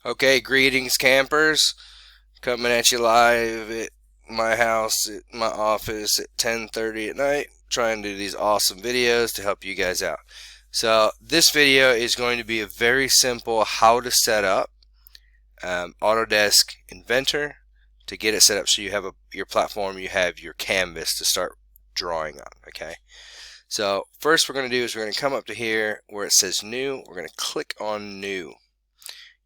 Okay, greetings campers. Coming at you live at my house, at my office at 10:30 at night, trying to do these awesome videos to help you guys out. So this video is going to be a very simple how to set up Autodesk Inventor to get it set up so you have your platform, you have your canvas to start drawing on. Okay, so first we're going to do is we're going to come up to here where it says new. We're going to click on new.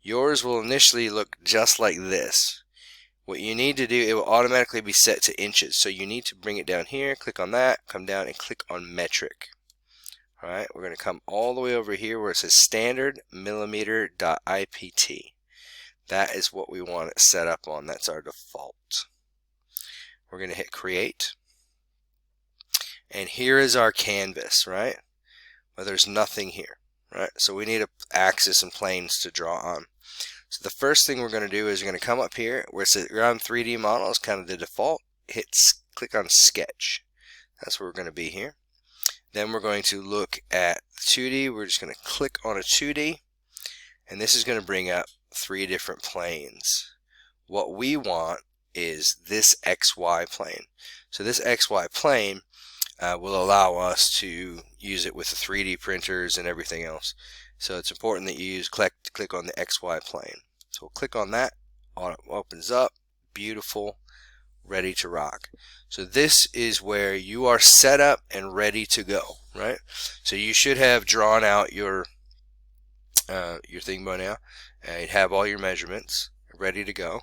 Yours will initially look just like this. What you need to do, it will automatically be set to inches. So you need to bring it down here, click on that, come down and click on metric. Alright, we're going to come all the way over here where it says standard millimeter.ipt. That is what we want it set up on. That's our default. We're going to hit create. And here is our canvas, right? Well, there's nothing here, right? So we need an axis and planes to draw on. So the first thing we're going to do is we're going to come up here where it says ground 3D model is kind of the default. Click on sketch. That's where we're going to be here. Then we're going to look at 2D. We're just going to click on a 2D, and this is going to bring up 3 different planes. What we want is this XY plane. So this XY plane will allow us to use it with the 3D printers and everything else. So it's important that you click on the XY plane. So we'll click on that. It opens up. Beautiful. Ready to rock. So this is where you are set up and ready to go, right? So you should have drawn out your thing by now. You have all your measurements ready to go.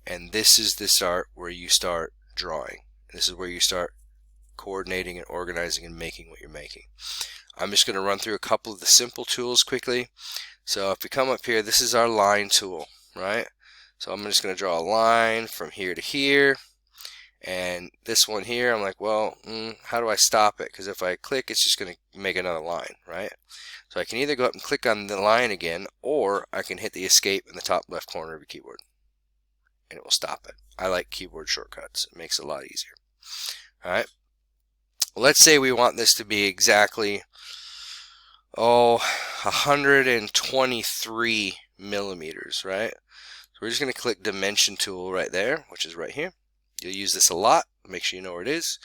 And this is the start where you start drawing. This is where you start coordinating and organizing and making what you're making. I'm just going to run through a couple of the simple tools quickly. So if we come up here, this is our line tool, right? So I'm just going to draw a line from here to here. And this one here, I'm like, well, how do I stop it? Because if I click, it's just going to make another line, right? So I can either go up and click on the line again, or I can hit the escape in the top left corner of your keyboard, and it will stop it. I like keyboard shortcuts. It makes it a lot easier. All right. Let's say we want this to be exactly 123 millimeters, right? So we're just going to click dimension tool right there, which is right here. You'll use this a lot. Make sure you know where it is.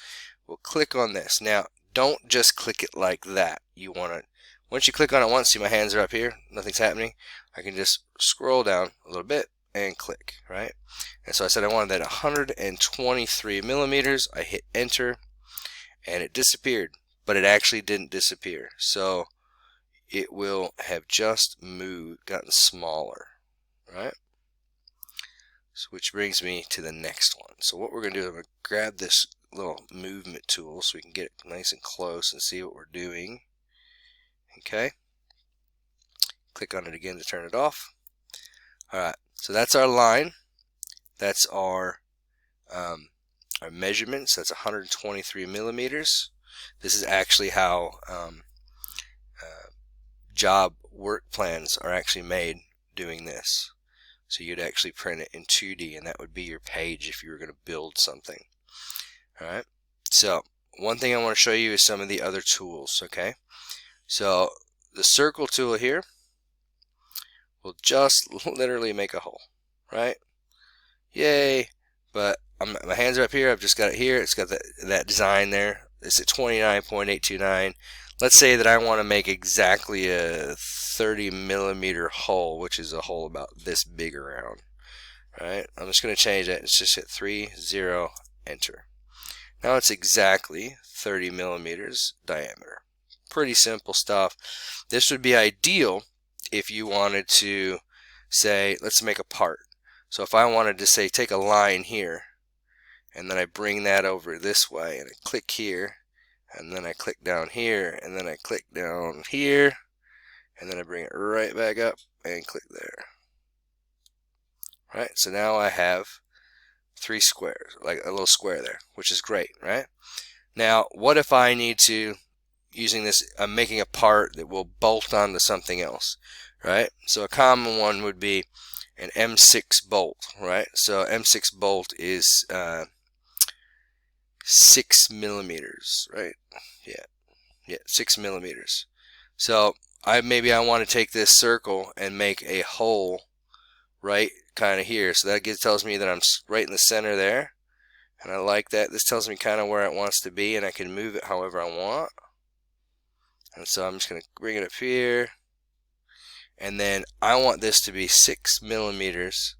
We'll click on this. Now, don't just click it like that. You want to, once you click on it once, see my hands are up here, nothing's happening. I can just scroll down a little bit and click, right? And so I said I wanted that 123 millimeters. I hit enter, and it disappeared, but it actually didn't disappear. So it will have just gotten smaller, right? So which brings me to the next one. So what we're going to do is I'm going to grab this little movement tool so we can get it nice and close and see what we're doing. Okay. Click on it again to turn it off. Alright, so that's our line. That's our measurements. That's 123 millimeters. This is actually how job work plans are actually made doing this. So you'd actually print it in 2D, and that would be your page if you were going to build something. Alright, so one thing I want to show you is some of the other tools. Okay, so the circle tool here will just literally make a hole, right? Yay! But my hands are up here. I've just got it here. It's got that design there. It's at 29.829. Let's say that I want to make exactly a 30 millimeter hole, which is a hole about this big around. Right? I'm just going to change that. It's just hit 30, enter. Now it's exactly 30 millimeters diameter. Pretty simple stuff. This would be ideal if you wanted to say, let's make a part. So if I wanted to say take a line here, and then I bring that over this way, and I click here, and then I click down here, and then I click down here, and then I bring it right back up and click there. Right, so now I have 3 squares, like a little square there, which is great, right? Now, what if I need to, using this, I'm making a part that will bolt onto something else, right? So a common one would be an M6 bolt, right? So M6 bolt is 6 millimeters, right? Yeah, 6 millimeters. So maybe I want to take this circle and make a hole right kind of here. So that tells me that I'm right in the center there. And I like that. This tells me kind of where it wants to be, and I can move it however I want. And so I'm just going to bring it up here. And then I want this to be 6 millimeters,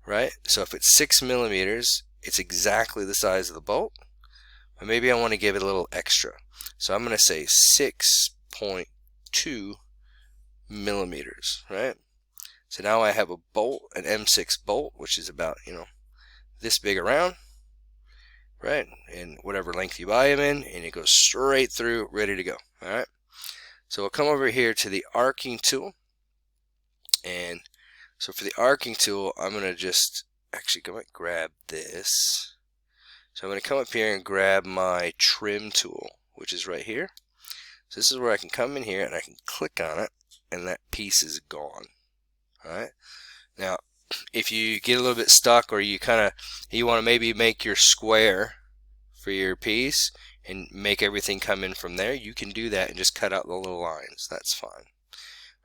right? So if it's 6 millimeters, it's exactly the size of the bolt. But maybe I want to give it a little extra. So I'm going to say 6.2 millimeters, right? So now I have a bolt, an M6 bolt, which is about, this big around, right? And whatever length you buy them in, and it goes straight through, ready to go, all right? So we'll come over here to the arcing tool. And so for the arcing tool, I'm going to just actually go and grab this. So I'm going to come up here and grab my trim tool, which is right here. So this is where I can come in here and I can click on it, and that piece is gone. Alright. Now, if you get a little bit stuck, or you want to maybe make your square for your piece and make everything come in from there, you can do that and just cut out the little lines. That's fine.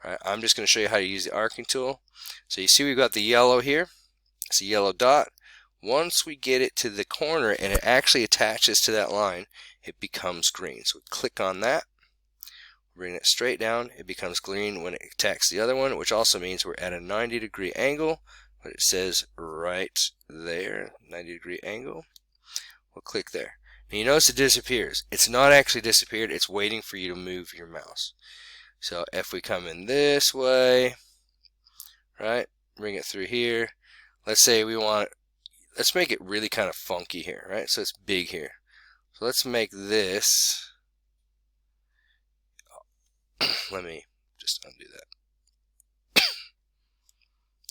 Alright, I'm just going to show you how to use the arcing tool. So you see we've got the yellow here. It's a yellow dot. Once we get it to the corner and it actually attaches to that line, it becomes green. So we click on that, bring it straight down, it becomes green when it attacks the other one, which also means we're at a 90-degree angle, but it says right there, 90-degree angle. We'll click there. And you notice it disappears. It's not actually disappeared, it's waiting for you to move your mouse. So if we come in this way, right, bring it through here, let's say we want, let's make it really kind of funky here, right? So it's big here. So let's make this, let me just undo that.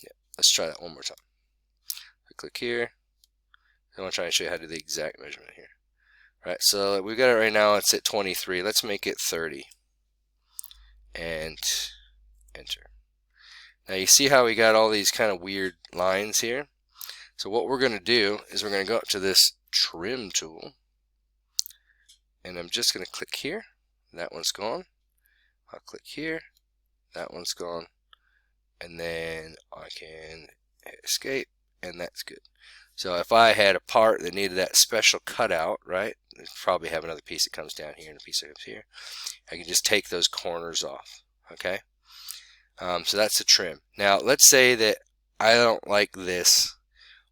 Yeah, let's try that one more time. I click here. I want to try and show you how to do the exact measurement here. All right, so we've got it right now, it's at 23. Let's make it 30. And enter. Now you see how we got all these kind of weird lines here? So what we're going to do is we're going to go up to this trim tool, and I'm just going to click here. That one's gone. I'll click here. That one's gone. And then I can hit escape, and that's good. So if I had a part that needed that special cutout, right, I'd probably have another piece that comes down here and a piece that comes here. I can just take those corners off, okay? So that's the trim. Now let's say that I don't like this,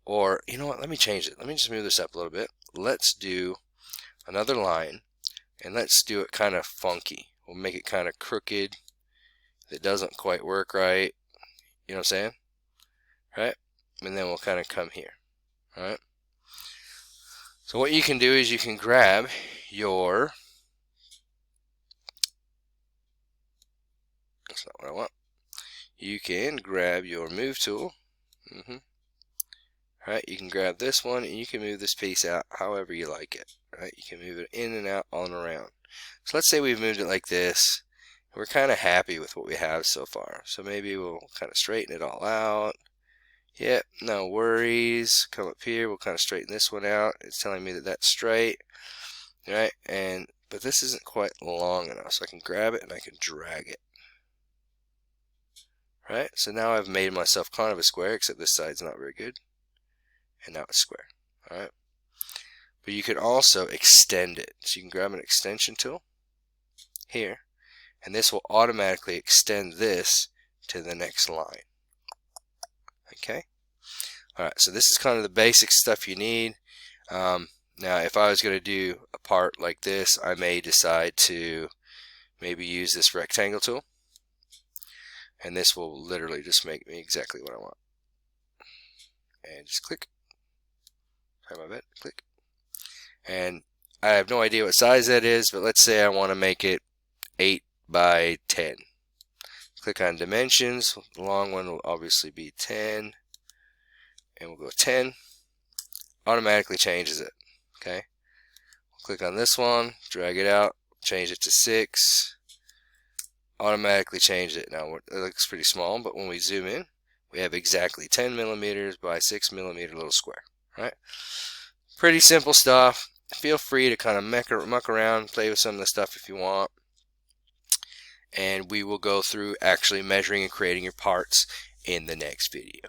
or you know what, let me change it. Let me just move this up a little bit. Let's do another line, and let's do it kind of funky. We'll make it kind of crooked. It doesn't quite work right. You know what I'm saying? Right? And then we'll kind of come here. Alright? So what you can do is you can grab your, that's not what I want. You can grab your move tool. Alright, you can grab this one and you can move this piece out however you like it. Right? You can move it in and out, on and around. So let's say we've moved it like this. We're kind of happy with what we have so far. So maybe we'll kind of straighten it all out. Yep, no worries. Come up here, we'll kind of straighten this one out. It's telling me that that's straight. Right? But this isn't quite long enough, so I can grab it and I can drag it. Right? So now I've made myself kind of a square, except this side's not very good. And now it's square. Alright? But you can also extend it. So you can grab an extension tool here, and this will automatically extend this to the next line. Okay? Alright, so this is kind of the basic stuff you need. Now if I was going to do a part like this, I may decide to maybe use this rectangle tool, and this will literally just make me exactly what I want. And just click. Try my best. Click. And I have no idea what size that is, but let's say I want to make it 8 by 10. Click on dimensions. The long one will obviously be 10, and we'll go 10. Automatically changes it. Okay. We'll click on this one, drag it out, change it to 6. Automatically change it. Now it looks pretty small, but when we zoom in, we have exactly 10 millimeters by 6 millimeter little square. Right? Pretty simple stuff. Feel free to kind of muck around, play with some of the stuff if you want. And we will go through actually measuring and creating your parts in the next video.